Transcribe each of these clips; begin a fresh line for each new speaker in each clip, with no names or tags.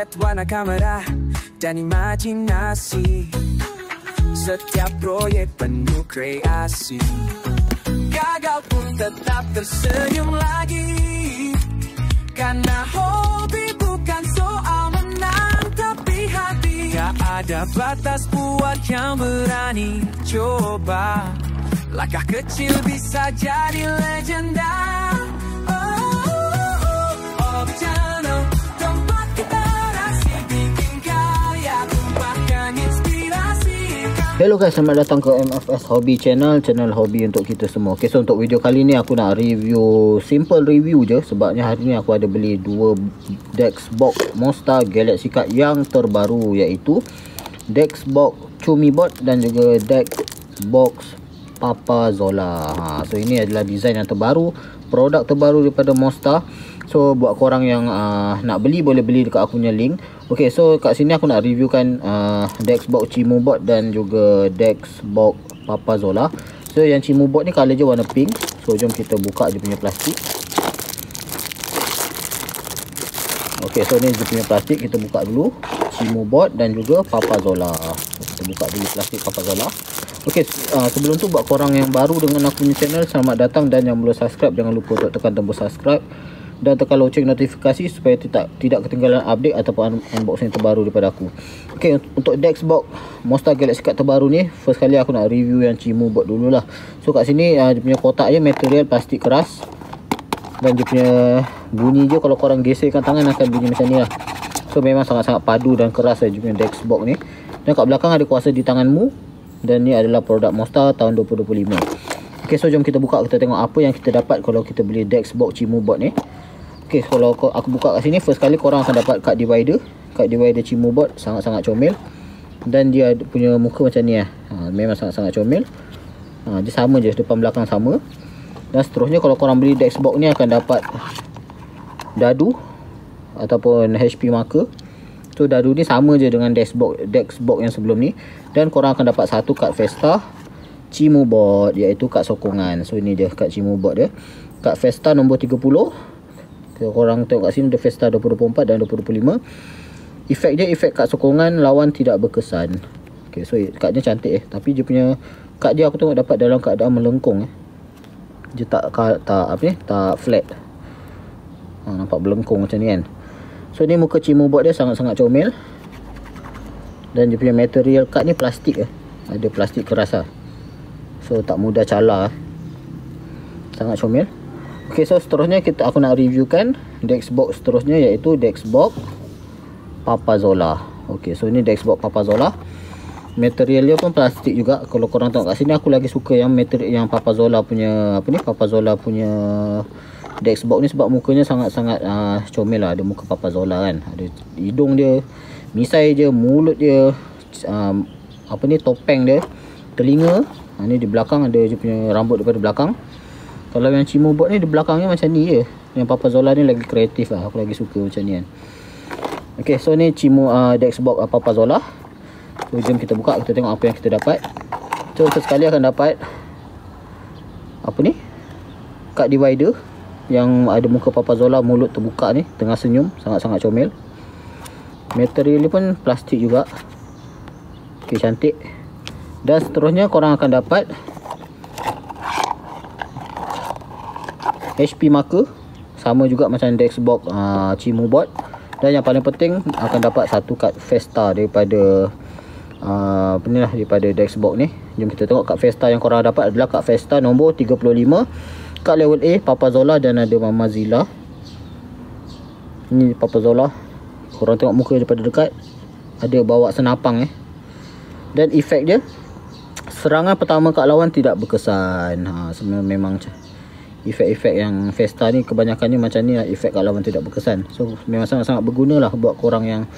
joget warna kamera dan imajinasi. Setiap proyek penuh kreasi. Gagal pun tetap tersenyum lagi. Karena hobi bukan soal menang, tapi hati. Gak ada batas buat yang berani coba. Langkah kecil bisa jadi legenda. Channel, tempat kita asik bikin karya, tumpahkan inspirasi.
Hello guys, selamat datang ke MFS Hobby Channel, channel hobi untuk kita semua. Okay, so untuk video kali ni aku nak review, simple review je. Sebabnya hari ni aku ada beli dua Dexbox Monster Galaxy Card yang terbaru, iaitu Dexbox Chumibot dan juga Dexbox Papazola. So ini adalah design yang terbaru, produk terbaru daripada Monster. So buat korang yang nak beli, boleh beli dekat aku punya link. Okay, so kat sini aku nak reviewkan Dexbox Chimubot dan juga Dexbox Papazola. So yang Chimubot ni colour je warna pink. So jom kita buka dia punya plastik. Okay, so ni dia punya plastik. Kita buka dulu Chimubot dan juga Papazola. Kita buka dulu plastik Papazola. Okay, sebelum tu buat korang yang baru dengan aku punya channel, selamat datang. Dan yang belum subscribe, jangan lupa untuk tekan tombol subscribe dan tekan loceng notifikasi supaya tidak ketinggalan update ataupun unboxing terbaru daripada aku. Okay, untuk Dexbox Monster Galaxy Card terbaru ni, first kali aku nak review yang Chimubot dululah. So kat sini dia punya kotak je material plastik keras. Dan dia punya bunyi je, kalau korang geserkan tangan akan bunyi macam ni lah. So memang sangat-sangat padu dan keras lah dia punya Dexbox ni. Dan kat belakang ada kuasa di tanganmu. Dan ni adalah produk Monster tahun 2025. Okay, so jom kita buka, kita tengok apa yang kita dapat kalau kita beli Dexbox Chimubot ni. Okay, kalau aku buka kat sini, first kali korang akan dapat card divider. Card divider Chimubot sangat-sangat comel. Dan dia punya muka macam ni lah. Memang sangat-sangat comel. Dia sama je, depan belakang sama. Dan seterusnya kalau korang beli Dexbox ni akan dapat dadu ataupun HP marker. So dadu ni sama je dengan Dexbox yang sebelum ni. Dan korang akan dapat satu kad Festa Chimubot, iaitu kad sokongan. So ini dia kad Chimubot dia. Kad Festa nombor 30. Kalau korang tengok kat sini, ada Festa 2024 dan 2025. Efek dia, efek kad sokongan lawan tidak berkesan. Okay, so kadnya cantik tapi dia punya kad dia aku tengok dapat dalam keadaan melengkung. Dia tak flat. Nampak melengkung macam ni kan. So ni muka Chimubot dia sangat-sangat comel. Dan dia punya material kad ni plastik ada plastik keras lah. So tak mudah calar. Sangat comel. Okay, so seterusnya aku nak reviewkan Dexbox seterusnya, iaitu Dexbox Papazola. Okay, so ini Dexbox Papazola. Material dia pun plastik juga. Kalau korang tengok kat sini, aku lagi suka yang material yang Papazola punya Papazola punya Dexbox ni, sebab mukanya sangat-sangat comel lah. Ada muka Papazola kan. Ada hidung dia, misai je, mulut dia, topeng dia, telinga. Ni di belakang ada dia punya rambut daripada belakang. Kalau yang Chimubot ni di belakangnya macam ni je. Yang Papazola ni lagi kreatif lah. Aku lagi suka macam ni kan. Okay, so ni Dexbox Papazola. So jom kita buka, kita tengok apa yang kita dapat. So sekali akan dapat kad divider yang ada muka Papazola, mulut terbuka ni, tengah senyum, sangat-sangat comel. Material ni pun plastik juga. Okay, cantik. Dan seterusnya korang akan dapat HP marker, sama juga macam Dexbox Chimubot. Dan yang paling penting akan dapat satu kad Festa daripada daripada Dexbox ni. Jom kita tengok kad Festa yang korang dapat adalah kad Festa nombor 35. Kad level A Papazola dan ada Mamazilla. Ini Papazola. Korang tengok muka daripada dekat, ada bawa senapang Dan efek dia, serangan pertama kat lawan tidak berkesan. Sebenarnya memang efek-efek yang Festa ni kebanyakannya macam ni lah, efek kat lawan tidak berkesan. So memang sangat-sangat berguna lah buat korang yang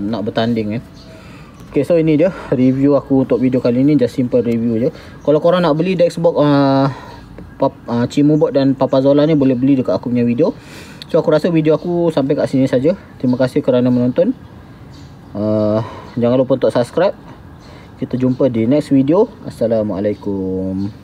nak bertanding Okay, so ini dia review aku untuk video kali ni. Just simple review je. Kalau korang nak beli Dexbox Chimubot dan Papazola ni, boleh beli dekat aku punya video. So aku rasa video aku sampai kat sini saja. Terima kasih kerana menonton. Jangan lupa untuk subscribe. Kita jumpa di next video. Assalamualaikum.